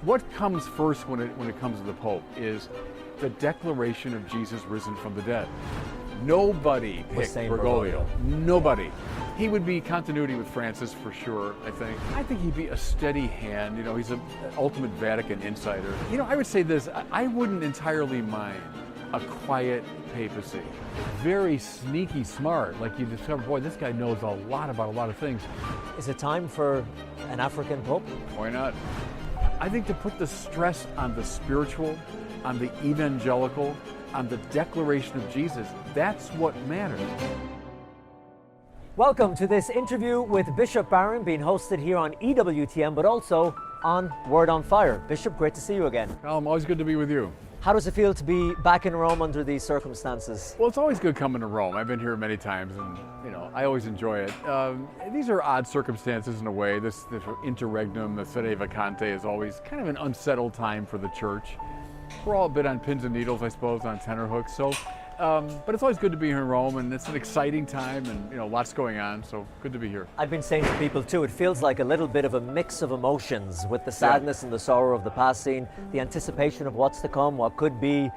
What comes first when it comes to the Pope is the declaration of Jesus risen from the dead. Nobody picked Bergoglio. Nobody. He would be continuity with Francis for sure, I think. I think he'd be a steady hand. You know, he's an ultimate Vatican insider. You know, I would say this, I wouldn't entirely mind a quiet papacy. Very sneaky smart, like you discover, boy, this guy knows a lot about a lot of things. Is it time for an African Pope? Why not? I think to put the stress on the spiritual, on the evangelical, on the declaration of Jesus, that's what matters. Welcome to this interview with Bishop Barron, being hosted here on EWTN, but also on Word on Fire. Bishop, great to see you again. Colm, always good to be with you. How does it feel to be back in Rome under these circumstances? Well, it's always good coming to Rome. I've been here many times, and you know, I always enjoy it. These are odd circumstances in a way. This interregnum, the sede vacante, is always kind of an unsettled time for the church. We're all a bit on pins and needles, I suppose, on tenterhooks. So, but it's always good to be here in Rome, and it's an exciting time, and you know, lots going on. So good to be here. I've been saying to people too, it feels like a little bit of a mix of emotions, with the sadness and the sorrow of the past scene, the anticipation of what's to come, what could be.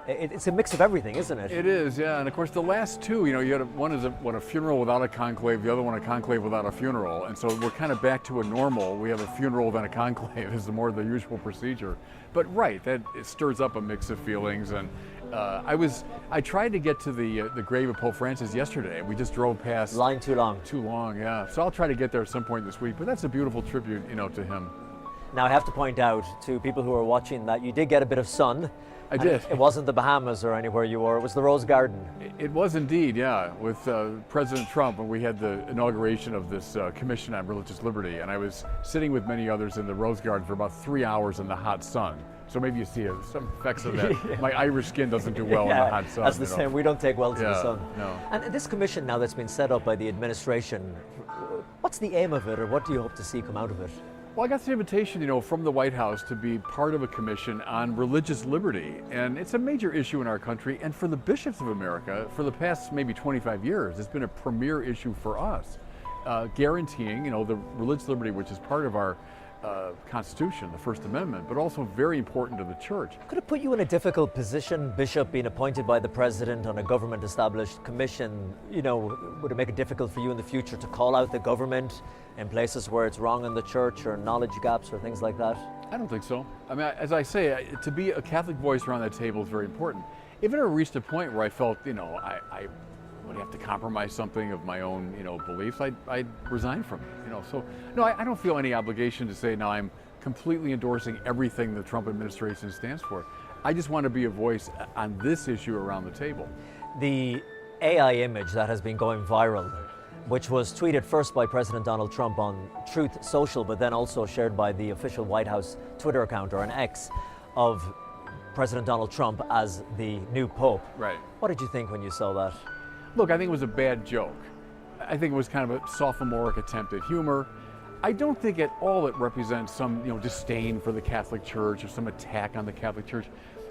It's a mix of everything, isn't it? It is, yeah. And of course, the last two, you know, you had one is a funeral without a conclave, the other one a conclave without a funeral, and so we're kind of back to a normal. We have a funeral then a conclave is more the usual procedure. But right, that it stirs up a mix of feelings. And I tried to get to the grave of Pope Francis yesterday. We just drove past. Line too long. Too long, yeah. So I'll try to get there at some point this week. But that's a beautiful tribute, you know, to him. Now I have to point out to people who are watching that you did get a bit of sun. I did. It wasn't the Bahamas or anywhere you were, it was the Rose Garden. It was indeed, yeah, with President Trump when we had the inauguration of this Commission on Religious Liberty, and I was sitting with many others in the Rose Garden for about 3 hours in the hot sun. So maybe you see some effects of that. Yeah. My Irish skin doesn't do well in the hot sun. That's the same, we don't take well to the sun. No. And this commission now that's been set up by the administration, what's the aim of it, or what do you hope to see come out of it? Well, I got the invitation, you know, from the White House to be part of a commission on religious liberty, and it's a major issue in our country, and for the bishops of America, for the past maybe 25 years, it's been a premier issue for us, guaranteeing, you know, the religious liberty, which is part of our Constitution, the First Amendment, but also very important to the church. Could it put you in a difficult position, Bishop, being appointed by the President on a government-established commission? You know, would it make it difficult for you in the future to call out the government in places where it's wrong in the church, or knowledge gaps or things like that? I don't think so. I mean, as I say, to be a Catholic voice around that table is very important. If it ever reached a point where I felt, you know, I would have to compromise something of my own, you know, beliefs, I'd resign from it, you know. So, no, I don't feel any obligation to say, now I'm completely endorsing everything the Trump administration stands for. I just want to be a voice on this issue around the table. The AI image that has been going viral, which was tweeted first by President Donald Trump on Truth Social, but then also shared by the official White House Twitter account, or an X, of President Donald Trump as the new Pope. Right. What did you think when you saw that? Look, I think it was a bad joke. I think it was kind of a sophomoric attempt at humor. I don't think at all it represents some, you know, disdain for the Catholic Church or some attack on the Catholic Church.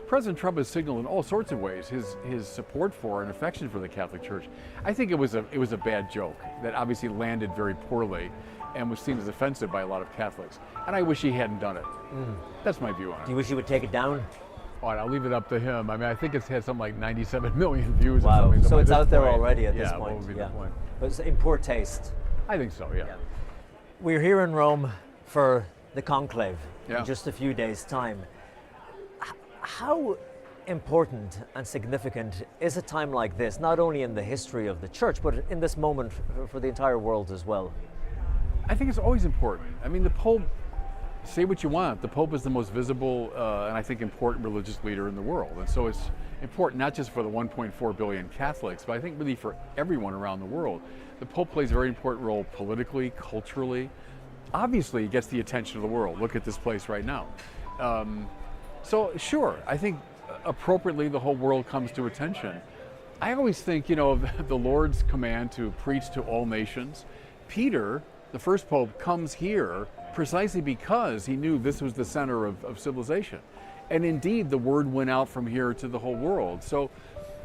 President Trump has signaled in all sorts of ways his support for and affection for the Catholic Church. I think it was a bad joke that obviously landed very poorly and was seen as offensive by a lot of Catholics. And I wish he hadn't done it. That's my view on it. Do you wish he would take it down? All right, I'll leave it up to him. I mean, I think it's had something like 97 million views or wow. something. So it's out there already at this point. What would be the point? But it's in poor taste. I think so, yeah. We're here in Rome for the conclave in just a few days' time. How important and significant is a time like this, not only in the history of the church, but in this moment for the entire world as well? I think it's always important. I mean, the Pope, say what you want, the Pope is the most visible and I think important religious leader in the world. And so it's important not just for the 1.4 billion Catholics, but I think really for everyone around the world. The Pope plays a very important role politically, culturally. Obviously, he gets the attention of the world. Look at this place right now. So sure, I think appropriately the whole world comes to attention. I always think, you know, of the Lord's command to preach to all nations. Peter, the first Pope, comes here precisely because he knew this was the center of civilization. And indeed, the word went out from here to the whole world. So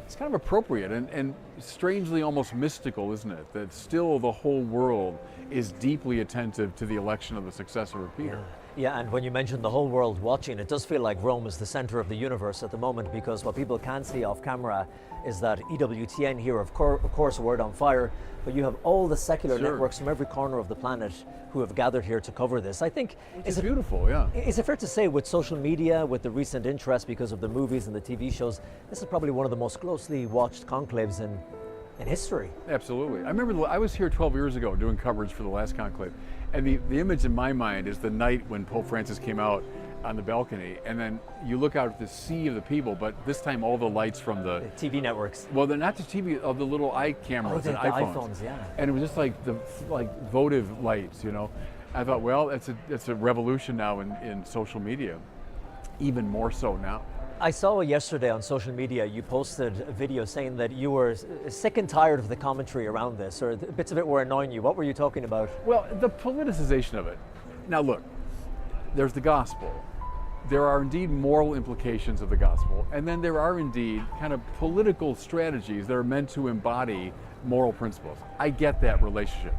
it's kind of appropriate and strangely almost mystical, isn't it? That still the whole world is deeply attentive to the election of the successor of Peter. Yeah, and when you mention the whole world watching, it does feel like Rome is the center of the universe at the moment, because what people can't see off camera is that EWTN here, of course, Word on Fire, but you have all the secular Sure. networks from every corner of the planet who have gathered here to cover this. I think, It's beautiful, yeah. is it fair to say, with social media, with the recent interest because of the movies and the TV shows, this is probably one of the most closely watched conclaves in history? Absolutely. I remember I was here 12 years ago doing coverage for the last conclave, and the image in my mind is the night when Pope Francis came out on the balcony, and then you look out at the sea of the people, but this time all the lights from the TV networks. well, they're not the TV, of the little eye cameras and the iPhones, yeah. and it was just like the votive lights, you know. I thought, well, it's a revolution now in social media, even more so now. I saw yesterday on social media you posted a video saying that you were sick and tired of the commentary around this, or bits of it were annoying you. What were you talking about? Well, the politicization of it. Now look, there's the gospel. There are indeed moral implications of the gospel, and then there are indeed kind of political strategies that are meant to embody moral principles. I get that relationship.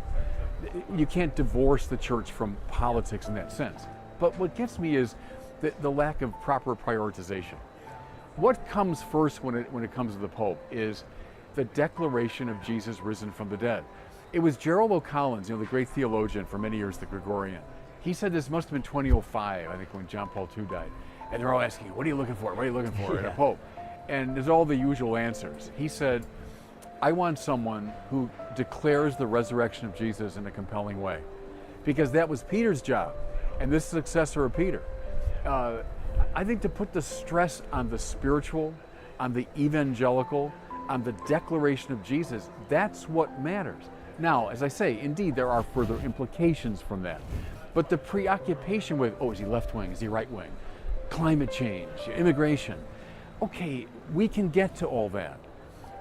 You can't divorce the church from politics in that sense. But what gets me is the lack of proper prioritization. What comes first when it comes to the Pope is the declaration of Jesus risen from the dead. It was Gerald O'Collins, the great theologian for many years, the Gregorian. He said this must have been 2005, I think, when John Paul II died. And they're all asking, what are you looking for? What are you looking for in a Pope? And there's all the usual answers. He said, I want someone who declares the resurrection of Jesus in a compelling way. Because that was Peter's job, and this successor of Peter. I think to put the stress on the spiritual, on the evangelical, on the declaration of Jesus, that's what matters. Now, as I say, indeed, there are further implications from that. But the preoccupation with, is he left wing, is he right wing? Climate change, immigration. Okay, we can get to all that.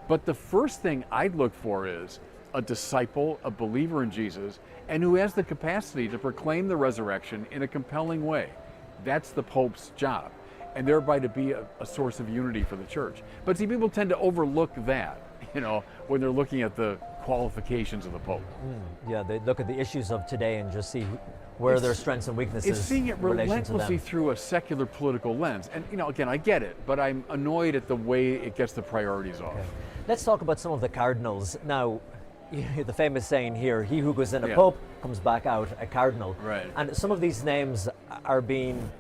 But the first thing I'd look for is a disciple, a believer in Jesus, and who has the capacity to proclaim the resurrection in a compelling way. That's the Pope's job, and thereby to be a source of unity for the church. But see, people tend to overlook that, when they're looking at the qualifications of the Pope. Yeah, they look at the issues of today and just see where their strengths and weaknesses. It's seeing it in relation to relentlessly them. through a secular political lens. And again, I get it, but I'm annoyed at the way it gets the priorities off. Okay. Let's talk about some of the cardinals. Now, the famous saying here, he who goes in a Yeah. pope comes back out a cardinal. Right. And some of these names are being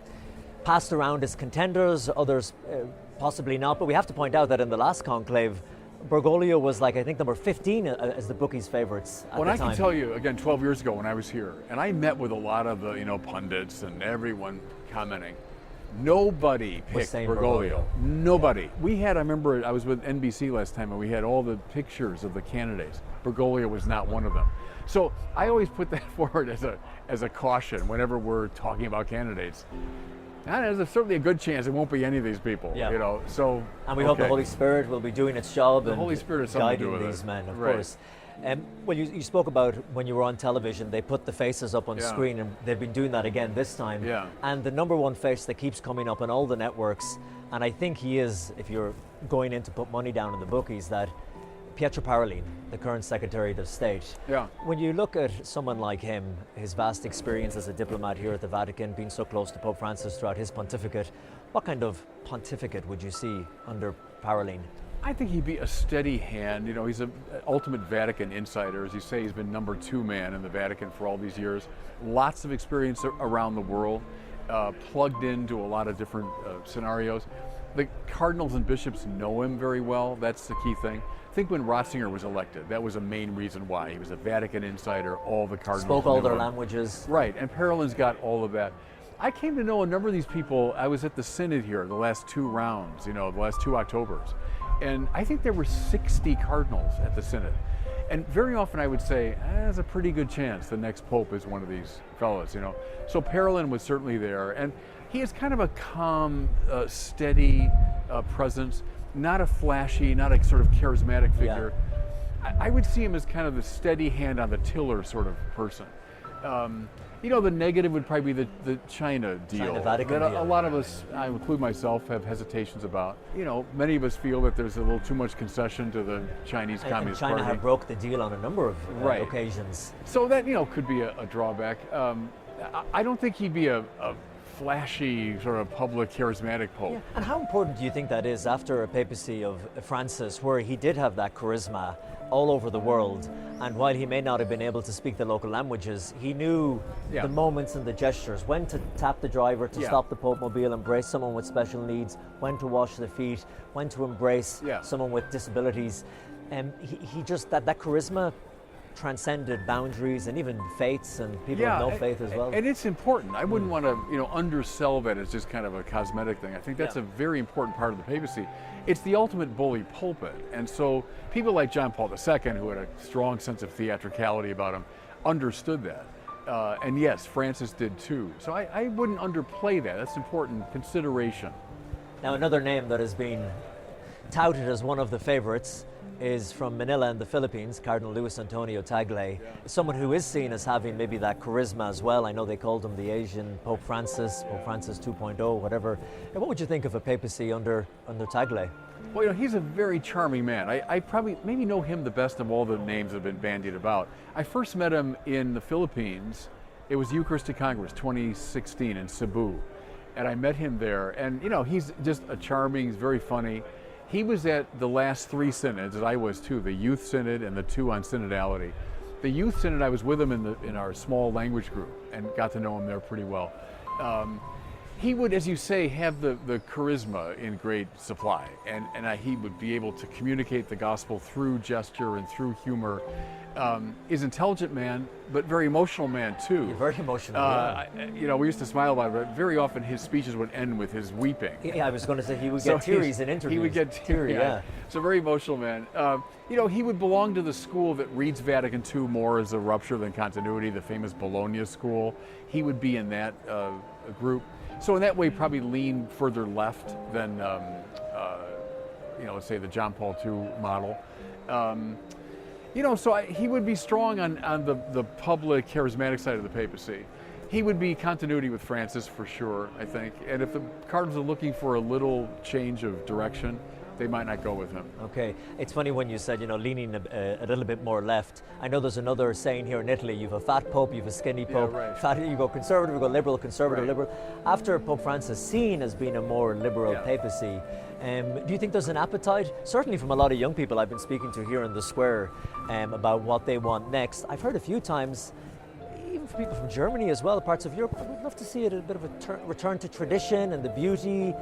passed around as contenders, others possibly not. But we have to point out that in the last conclave, Bergoglio was I think number 15 as the bookies' favorites at Well, the I time. can tell you, again, 12 years ago when I was here, and I met with a lot of the pundits and everyone commenting. Nobody Was picked saying Bergoglio. Bergoglio. Nobody. We had, I remember, I was with NBC last time, and we had all the pictures of the candidates. Bergoglio was not one of them. So I always put that forward as a caution whenever we're talking about candidates. And there's certainly a good chance it won't be any of these people. Yeah. So. And we hope the okay. Holy Spirit will be doing its job The and Holy Spirit has something to do guiding with these it. men, of Right. course. Well, you spoke about when you were on television, they put the faces up on Yeah. screen, and they've been doing that again this time. Yeah. And the number one face that keeps coming up on all the networks, and I think he is, if you're going in to put money down in the bookies, that Pietro Parolin, the current Secretary of State. Yeah. When you look at someone like him, his vast experience as a diplomat here at the Vatican, being so close to Pope Francis throughout his pontificate, what kind of pontificate would you see under Parolin? I think he'd be a steady hand. He's an ultimate Vatican insider. As you say, he's been number 2 man in the Vatican for all these years. Lots of experience around the world, plugged into a lot of different scenarios. The cardinals and bishops know him very well. That's the key thing. I think when Ratzinger was elected, that was a main reason why. He was a Vatican insider. All the cardinals Spoke all knew their him. languages. Right, and Parolin's got all of that. I came to know a number of these people. I was at the Synod here the last 2 rounds, the last 2 Octobers. And I think there were 60 cardinals at the Synod. And very often I would say, there's a pretty good chance the next Pope is one of these fellows, So Parolin was certainly there. And he has kind of a calm, steady presence, not a flashy, not a sort of charismatic figure. Yeah. I would see him as kind of the steady hand on the tiller sort of person. The negative would probably be the China deal. China-Vatican that deal. A lot of us, I include myself, have hesitations about. Many of us feel that there's a little too much concession to the Chinese Communist and China Party. have broke the deal on a number of Right. occasions. So that, could be a drawback. I don't think he'd be a flashy, sort of public, charismatic pope. Yeah. And how important do you think that is after a papacy of Francis, where he did have that charisma all over the world, and while he may not have been able to speak the local languages, he knew the moments and the gestures, when to tap the driver to stop the Pope mobile, embrace someone with special needs, when to wash the feet, when to embrace someone with disabilities. He just, that charisma transcended boundaries and even faiths and people of no faith as well. And it's important. I wouldn't want to, undersell that as just kind of a cosmetic thing. I think that's a very important part of the papacy. It's the ultimate bully pulpit. And so people like John Paul II, who had a strong sense of theatricality about him, understood that. And yes, Francis did too. So I wouldn't underplay that. That's important consideration. Now, another name that has been touted as one of the favorites is from Manila in the Philippines, Cardinal Luis Antonio Tagle, someone who is seen as having maybe that charisma as well. I know they called him the Asian Pope Francis 2.0, whatever. What would you think of a papacy under Tagle? Well, he's a very charming man. I probably maybe know him the best of all the names that have been bandied about. I first met him in the Philippines. It was Eucharistic Congress 2016 in Cebu. And I met him there. And, he's just a charming, he's very funny. He was at the last 3 synods, as I was too, the Youth Synod and the 2 on synodality. The Youth Synod, I was with him in our small language group and got to know him there pretty well. He would, as you say, have the charisma in great supply, and he would be able to communicate the gospel through gesture and through humor. He's an intelligent man, but very emotional man too. You're very emotional. We used to smile about it, but very often his speeches would end with his weeping. Yeah, I was going to say he would get teary in interviews. He would get teary, So very emotional man. He would belong to the school that reads Vatican II more as a rupture than continuity, the famous Bologna school. He would be in that group. So in that way, probably lean further left than, let's say the John Paul II model. He would be strong on the public, charismatic side of the papacy. He would be continuity with Francis for sure, I think. And if the Cardinals are looking for a little change of direction, they might not go with him. Okay. It's funny when you said, leaning a little bit more left. I know there's another saying here in Italy, you have a fat pope, you have a skinny pope. Yeah, right. Fat, you go conservative, you go liberal, conservative, liberal. After Pope Francis seen as being a more liberal papacy, do you think there's an appetite, certainly from a lot of young people I've been speaking to here in the square, about what they want next? I've heard a few times, even from people from Germany as well, parts of Europe, I would love to see a bit of a return to tradition and the beauty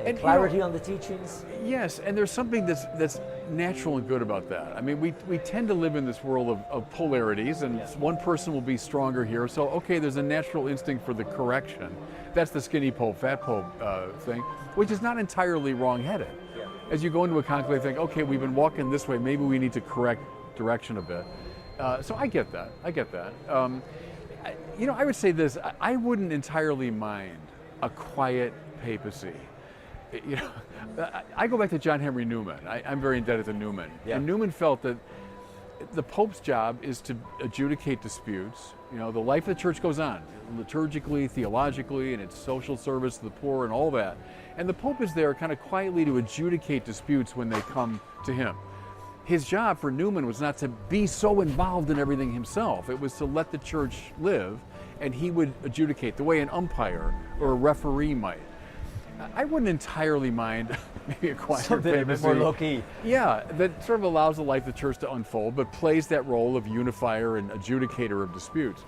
and clarity on the teachings. Yes, and there's something that's natural and good about that. I mean, we tend to live in this world of polarities, and one person will be stronger here. So, okay, there's a natural instinct for the correction. That's the skinny pope, fat pope thing, which is not entirely wrong-headed. Yeah. As you go into a conclave, think, okay, we've been walking this way, maybe we need to correct direction a bit. So I get that. I would say this, I wouldn't entirely mind a quiet papacy. I go back to John Henry Newman. I'm very indebted to Newman. Yeah. And Newman felt that the Pope's job is to adjudicate disputes. The life of the church goes on, liturgically, theologically, and its social service to the poor and all that. And the Pope is there kind of quietly to adjudicate disputes when they come to him. His job for Newman was not to be so involved in everything himself. It was to let the church live, and he would adjudicate the way an umpire or a referee might. I wouldn't entirely mind maybe a quieter papacy. A bit more low-key. Yeah, that sort of allows the life of the church to unfold, but plays that role of unifier and adjudicator of disputes.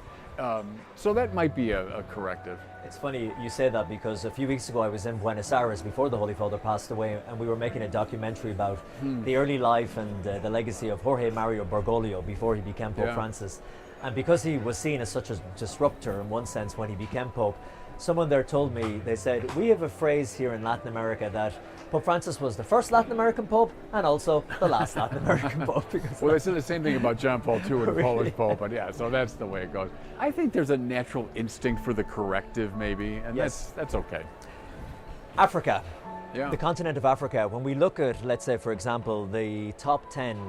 So that might be a corrective. It's funny you say that, because a few weeks ago I was in Buenos Aires before the Holy Father passed away, and we were making a documentary about the early life and the legacy of Jorge Mario Bergoglio before he became Pope Francis. And because he was seen as such a disruptor in one sense when he became Pope, someone there told me, they said, we have a phrase here in Latin America that Pope Francis was the first Latin American Pope and also the last Latin American Pope. Well, they said the same thing about John Paul II and the Polish Pope, but so that's the way it goes. I think there's a natural instinct for the corrective maybe, and that's okay. Africa, the continent of Africa, when we look at, let's say, for example, the top 10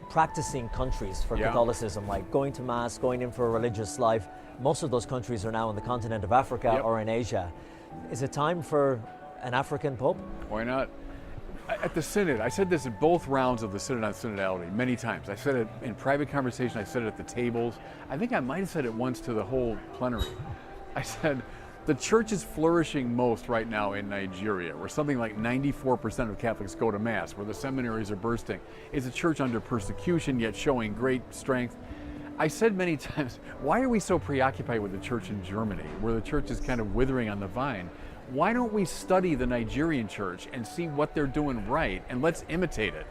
practicing countries for Catholicism, like going to Mass, going in for a religious life, most of those countries are now on the continent of Africa or in Asia. Is it time for an African Pope? Why not? At the Synod, I said this at both rounds of the Synod on Synodality many times. I said it in private conversation, I said it at the tables. I think I might have said it once to the whole plenary. I said, the church is flourishing most right now in Nigeria, where something like 94% of Catholics go to Mass, where the seminaries are bursting. It's a church under persecution, yet showing great strength. I said many times, why are we so preoccupied with the church in Germany, where the church is kind of withering on the vine? Why don't we study the Nigerian church and see what they're doing right, and let's imitate it?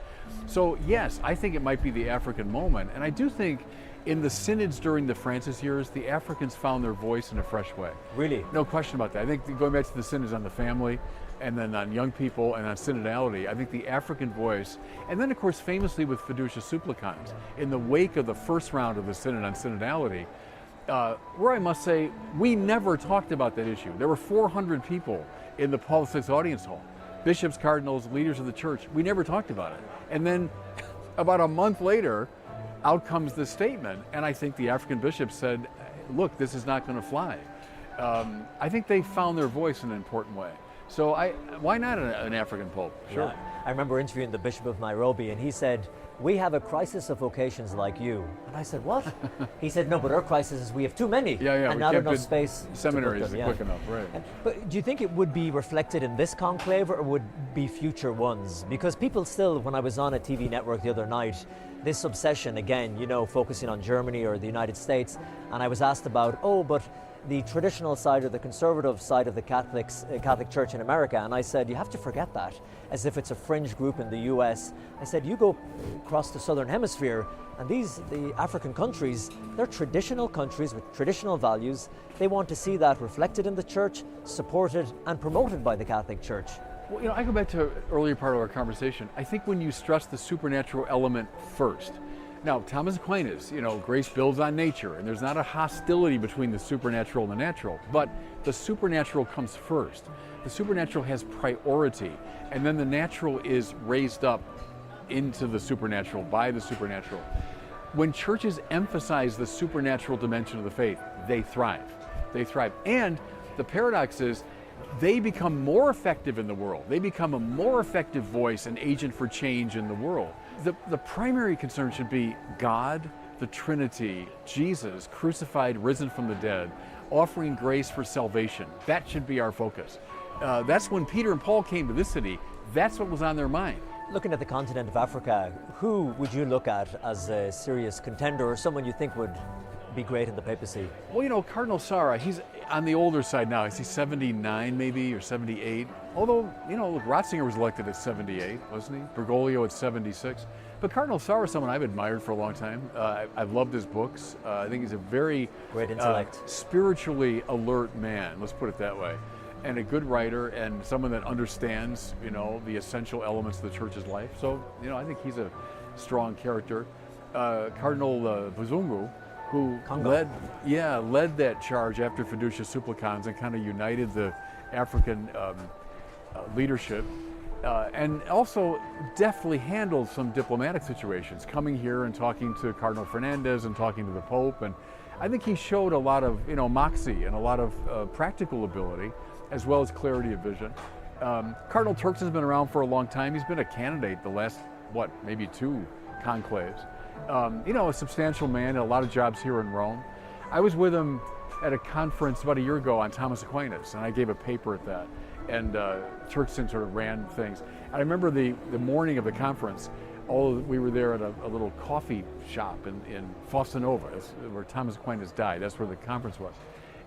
So yes, I think it might be the African moment, and I do think in the synods during the Francis years, the Africans found their voice in a fresh way. Really? No question about that. I think going back to the synods on the family, and then on young people, and on synodality, I think the African voice, and then of course famously with Fiducia Supplicans, in the wake of the first round of the synod on synodality, where I must say, we never talked about that issue. There were 400 people in the Paul VI audience hall, bishops, cardinals, leaders of the church. We never talked about it. And then about a month later, out comes this statement, and I think the African bishops said, look, this is not going to fly. I think they found their voice in an important way. So why not an African pope? Sure. Yeah. I remember interviewing the Bishop of Nairobi, and he said, we have a crisis of vocations like you. And I said, what? He said, no, but our crisis is we have too many, and not enough space. Seminaries is quick enough, right. But do you think it would be reflected in this conclave, or would be future ones? Because people still, when I was on a TV network the other night, this obsession, again, you know, focusing on Germany or the United States, and I was asked about, but the traditional side or the conservative side of the Catholic Church in America, and I said, you have to forget that, as if it's a fringe group in the US. I said, you go across the Southern Hemisphere, and the African countries, they're traditional countries with traditional values. They want to see that reflected in the church, supported and promoted by the Catholic Church. Well, you know, I go back to an earlier part of our conversation. I think when you stress the supernatural element first, now, Thomas Aquinas, you know, grace builds on nature, and there's not a hostility between the supernatural and the natural, but the supernatural comes first. The supernatural has priority, and then the natural is raised up into the supernatural by the supernatural. When churches emphasize the supernatural dimension of the faith, they thrive. They thrive. And the paradox is, they become more effective in the world. They become a more effective voice and agent for change in the world. The primary concern should be God, the Trinity, Jesus, crucified, risen from the dead, offering grace for salvation. That should be our focus. That's when Peter and Paul came to this city. That's what was on their mind. Looking at the continent of Africa, who would you look at as a serious contender, or someone you think would be great in the papacy? Well, you know, Cardinal Sarah, he's on the older side now. Is he 79 maybe, or 78? Although, you know, look, Ratzinger was elected at 78, wasn't he? Bergoglio at 76. But Cardinal Sarah is someone I've admired for a long time. I've loved his books. I think he's a very great intellect, spiritually alert man, let's put it that way, and a good writer, and someone that understands, you know, the essential elements of the church's life. So, you know, I think he's a strong character. Cardinal Buzungu, who led that charge after Fiducia Supplicans and kind of united the African leadership, and also deftly handled some diplomatic situations, coming here and talking to Cardinal Fernandez and talking to the Pope. And I think he showed a lot of, you know, moxie and a lot of practical ability, as well as clarity of vision. Cardinal Turkson's been around for a long time. He's been a candidate the last, maybe 2 conclaves. You know, a substantial man, a lot of jobs here in Rome. I was with him at a conference about a year ago on Thomas Aquinas, and I gave a paper at that. And Turkson sort of ran things. I remember the morning of the conference, we were there at a little coffee shop in Fossa Nova, where Thomas Aquinas died. That's where the conference was.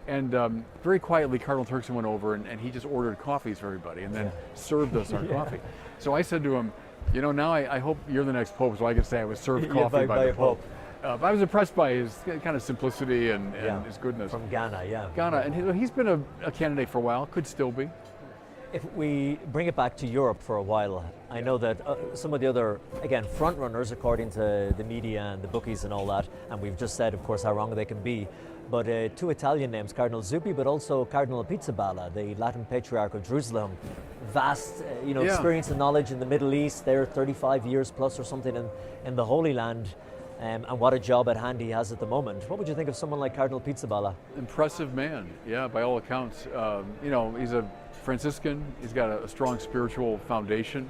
And very quietly, Cardinal Turkson went over and he just ordered coffees for everybody and then served us our coffee. So I said to him, you know, now I hope you're the next Pope, so I can say I was served coffee by the Pope. But I was impressed by his kind of simplicity and his goodness. From Ghana, Ghana, and he's been a candidate for a while, could still be. If we bring it back to Europe for a while, I know that some of the other, again, front runners, according to the media and the bookies and all that, and we've just said, of course, how wrong they can be, but 2 Italian names, Cardinal Zuppi, but also Cardinal Pizzaballa, the Latin Patriarch of Jerusalem. Vast, experience and knowledge in the Middle East. They're 35 years plus or something in the Holy Land. And what a job at hand he has at the moment. What would you think of someone like Cardinal Pizzaballa? Impressive man, yeah, by all accounts. You know, he's a Franciscan. He's got a strong spiritual foundation.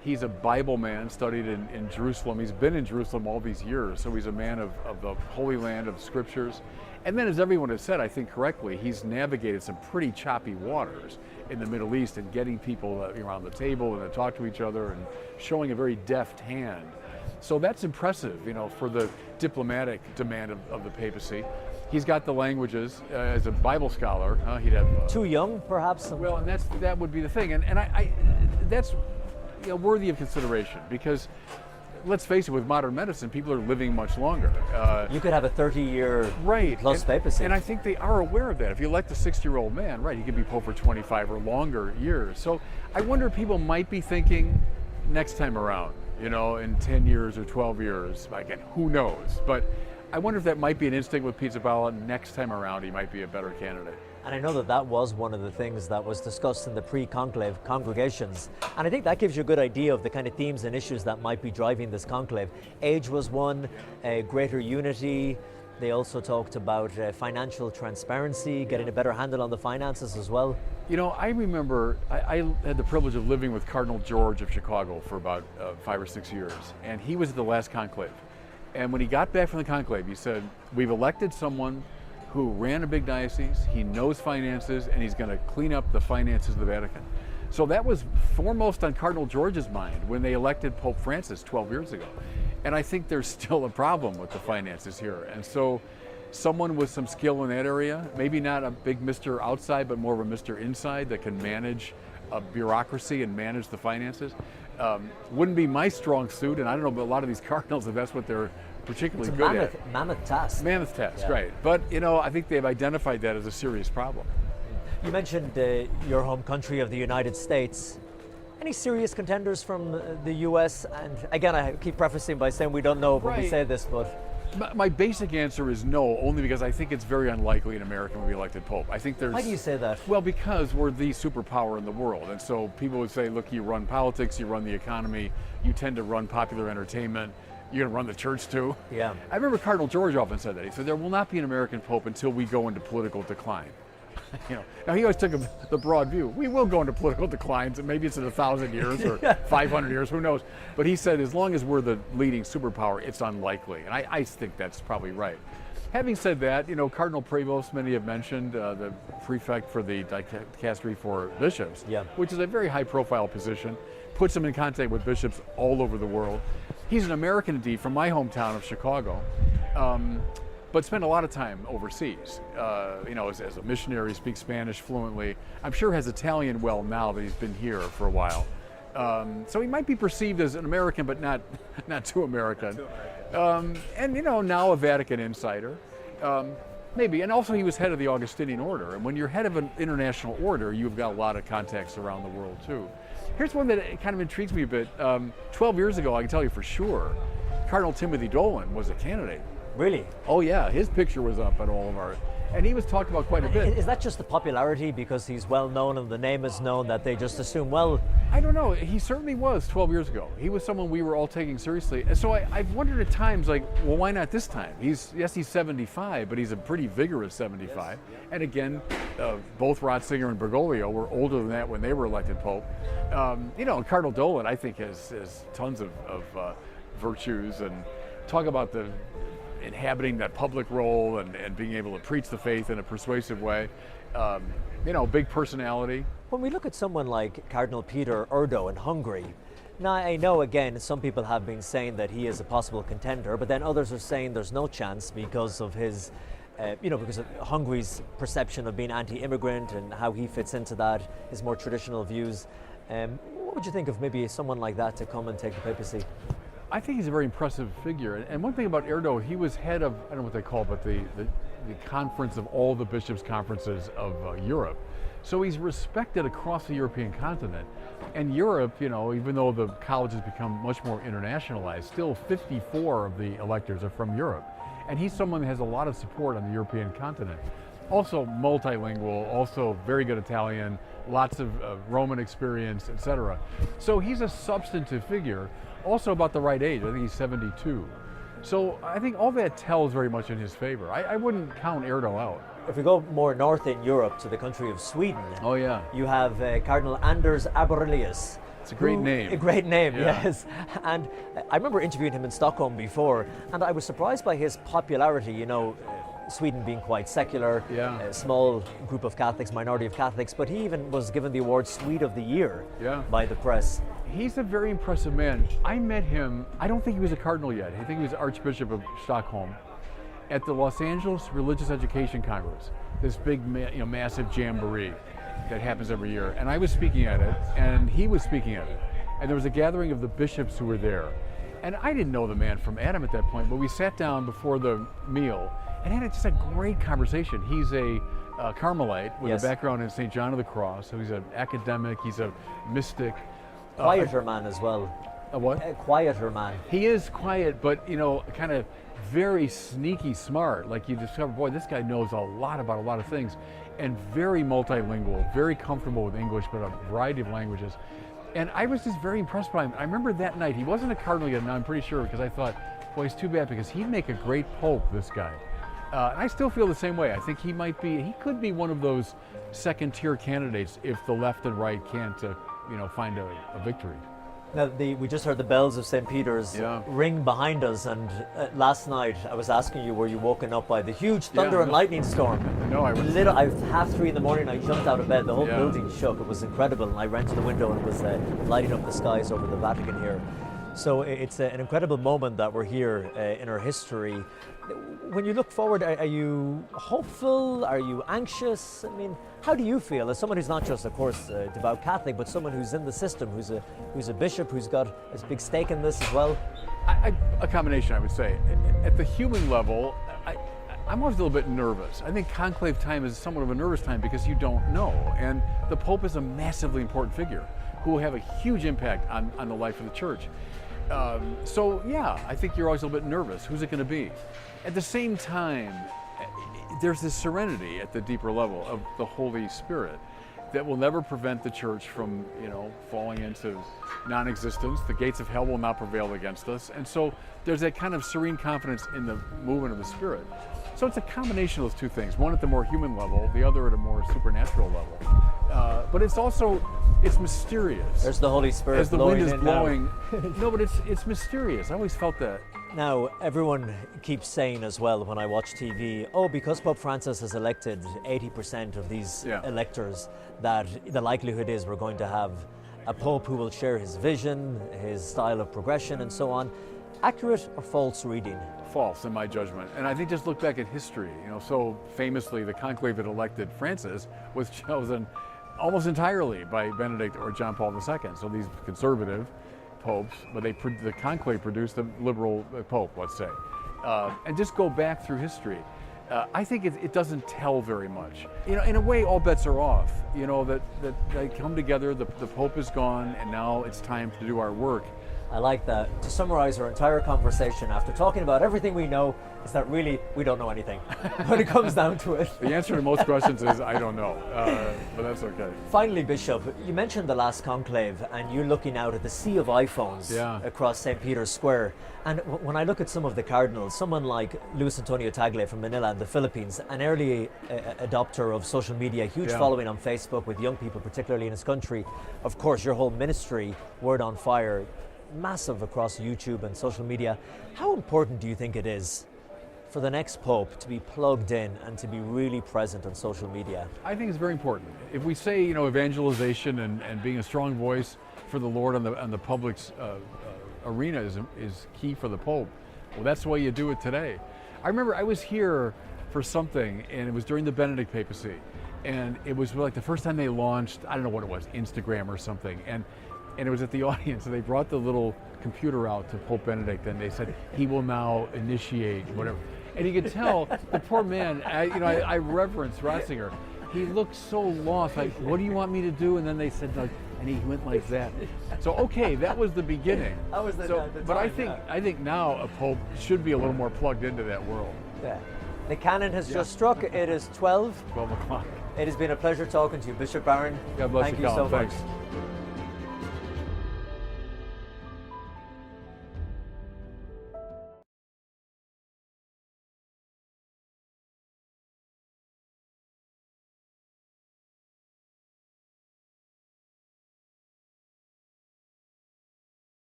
He's a Bible man, studied in Jerusalem. He's been in Jerusalem all these years, so he's a man of the Holy Land, of Scriptures. And then, as everyone has said, I think correctly, he's navigated some pretty choppy waters in the Middle East and getting people around the table and to talk to each other and showing a very deft hand. So that's impressive, for the diplomatic demand of the papacy. He's got the languages. As a Bible scholar, he'd have... Too young, perhaps? Well, and that would be the thing. And I that's worthy of consideration, because let's face it, with modern medicine, people are living much longer. You could have a 30-year plus papacy. And I think they are aware of that. If you elect a 60-year-old man, right, he could be Pope for 25 or longer years. So I wonder if people might be thinking next time around, in 10 years or 12 years. Again, who knows? But I wonder if that might be an instinct with Pizzaballa. Next time around, he might be a better candidate. And I know that was one of the things that was discussed in the pre-conclave congregations. And I think that gives you a good idea of the kind of themes and issues that might be driving this conclave. Age was one, greater unity. They also talked about financial transparency, getting a better handle on the finances as well. I remember I had the privilege of living with Cardinal George of Chicago for about 5 or 6 years. And he was at the last conclave. And when he got back from the conclave, he said, we've elected someone who ran a big diocese, he knows finances, and he's going to clean up the finances of the Vatican. So that was foremost on Cardinal George's mind when they elected Pope Francis 12 years ago. And I think there's still a problem with the finances here. And so someone with some skill in that area, maybe not a big Mr. outside, but more of a Mr. inside that can manage a bureaucracy and manage the finances, wouldn't be my strong suit. And I don't know, but a lot of these cardinals, if that's what they're particularly good at. Mammoth task. Mammoth task, right. But, I think they've identified that as a serious problem. You mentioned your home country of the United States. Any serious contenders from the US? And again, I keep prefacing by saying we don't know when we say this, but... My basic answer is no, only because I think it's very unlikely an American will be elected Pope. I think there's... Why do you say that? Well, because we're the superpower in the world. And so people would say, look, you run politics, you run the economy, you tend to run popular entertainment, you're going to run the church too. Yeah. I remember Cardinal George often said that. He said, there will not be an American Pope until we go into political decline. Now he always took the broad view. We will go into political declines, and maybe it's in 1,000 years or 500 years, who knows. But he said, as long as we're the leading superpower, it's unlikely. And I think that's probably right. Having said that, Cardinal Prevost, many have mentioned, the prefect for the dicastery for bishops, which is a very high-profile position, puts him in contact with bishops all over the world. He's an American indeed, from my hometown of Chicago. But spent a lot of time overseas. As a missionary, speaks Spanish fluently. I'm sure has Italian well now that he's been here for a while. So he might be perceived as an American, but not too American. And now a Vatican insider. Maybe, and also he was head of the Augustinian order. And when you're head of an international order, you've got a lot of contacts around the world too. Here's one that kind of intrigues me a bit. 12 years ago, I can tell you for sure, Cardinal Timothy Dolan was a candidate. Really? Oh yeah, his picture was up at all of our, and he was talked about quite a bit. Is that just the popularity because he's well known and the name is known that they just assume, well... I don't know, he certainly was 12 years ago. He was someone we were all taking seriously. And so I've wondered at times, well, why not this time? He's 75, but he's a pretty vigorous 75. And again, both Ratzinger and Bergoglio were older than that when they were elected Pope. Cardinal Dolan, I think, has tons of virtues, and talk about the inhabiting that public role and being able to preach the faith in a persuasive way. Big personality. When we look at someone like Cardinal Peter Erdo in Hungary, now I know again some people have been saying that he is a possible contender, but then others are saying there's no chance because of his, because of Hungary's perception of being anti-immigrant and how he fits into that, his more traditional views. What would you think of maybe someone like that to come and take the papacy? I think he's a very impressive figure. And one thing about Erdo, he was head of, I don't know what they call it, but the conference of all the bishops' conferences of Europe. So he's respected across the European continent. And Europe, even though the college has become much more internationalized, still 54 of the electors are from Europe. And he's someone that has a lot of support on the European continent. Also multilingual, also very good Italian, lots of Roman experience, etc. So he's a substantive figure. Also about the right age, I think he's 72. So I think all that tells very much in his favor. I wouldn't count Erdo out. If we go more north in Europe to the country of Sweden, oh yeah, you have Cardinal Anders Aberelius. It's a great name. A great name, Yeah. yes. And I remember interviewing him in Stockholm before, and I was surprised by his popularity. You know, Sweden being quite secular, Yeah. a small group of Catholics, minority of Catholics, but he even was given the award Swede of the Year Yeah. by the press. He's a very impressive man. I met him, I don't think he was a cardinal yet. I think he was Archbishop of Stockholm at the Los Angeles Religious Education Congress, this big, massive jamboree that happens every year. And I was speaking at it, and he was speaking at it. And there was a gathering of the bishops who were there. And I didn't know the man from Adam at that point, but we sat down before the meal and had just a great conversation. He's a Carmelite with Yes. a background in St. John of the Cross, so he's an academic, he's a mystic. Quieter man as well. A what? A quieter man. He is quiet, but kind of very sneaky smart. Like you discover, boy, this guy knows a lot about a lot of things, and very multilingual, very comfortable with English, but a variety of languages. And I was just very impressed by him. I remember that night, he wasn't a cardinal yet, and I'm pretty sure, because I thought, boy, it's too bad, because he'd make a great pope, this guy. And I still feel the same way. I think he could be one of those second-tier candidates if the left and right can't, find a victory. Now, we just heard the bells of St. Peter's Yeah. ring behind us, and last night I was asking you, were you woken up by the huge thunder Yeah, and no. lightning storm? No, I was. I was 3:30 in the morning, I jumped out of bed, the whole Yeah. building shook, it was incredible, and I ran to the window and it was lighting up the skies over the Vatican here. So it's an incredible moment that we're here in our history. When you look forward, are you hopeful? Are you anxious? I mean, how do you feel as someone who's not just, of course, a devout Catholic, but someone who's in the system, who's a bishop, who's got a big stake in this as well? A combination, I would say. At the human level, I'm always a little bit nervous. I think conclave time is somewhat of a nervous time because you don't know. And the Pope is a massively important figure who will have a huge impact on the life of the church. So yeah, I think you're always a little bit nervous. Who's it going to be? At the same time, there's this serenity at the deeper level of the Holy Spirit that will never prevent the church from, falling into non-existence. The gates of hell will not prevail against us. And so there's that kind of serene confidence in the movement of the Spirit. So it's a combination of those two things, one at the more human level, the other at a more supernatural level. But it's mysterious. There's the Holy Spirit As the wind is in now. blowing. No, but it's mysterious. I always felt that. Now, everyone keeps saying as well when I watch TV, because Pope Francis has elected 80% of these Yeah. electors, that the likelihood is we're going to have a Pope who will share his vision, his style of progression, and so on. Accurate or false reading? False, in my judgment. And I think just look back at history. So famously, the conclave that elected Francis was chosen almost entirely by Benedict or John Paul II. So these conservative popes, but the conclave produced a liberal pope, let's say. And just go back through history. I think it doesn't tell very much. In a way, all bets are off. That they come together, the Pope is gone, and now it's time to do our work. I like that. To summarize our entire conversation, after talking about everything we know, is that really we don't know anything when it comes down to it. The answer to most questions is I don't know, but that's okay. Finally, Bishop, you mentioned the last conclave and you're looking out at the sea of iPhones Yeah. across St. Peter's Square. And when I look at some of the cardinals, someone like Luis Antonio Tagle from Manila in the Philippines, an early adopter of social media, huge Yeah. following on Facebook with young people, particularly in his country. Of course, your whole ministry, Word on Fire, massive across YouTube and social media. How important do you think it is for the next Pope to be plugged in and to be really present on social media? I think it's very important. If we say, evangelization and being a strong voice for the Lord on the public's arena is key for the Pope, well, that's the way you do it today. I remember I was here for something, and it was during the Benedict papacy, and it was like the first time they launched, I don't know what it was, Instagram or something, and it was at the audience, and they brought the little computer out to Pope Benedict, and they said, he will now initiate whatever. And you could tell the poor man, I reverence Ratzinger. He looked so lost, like, what do you want me to do? And then they said, like, and he went like that. So, okay, that was the beginning. That was the But time, I think now a Pope should be a little more plugged into that world. Yeah. The cannon has just struck. It is 12. 12 o'clock. It has been a pleasure talking to you, Bishop Barron. God bless Thank you, you Colm. so much. Thanks.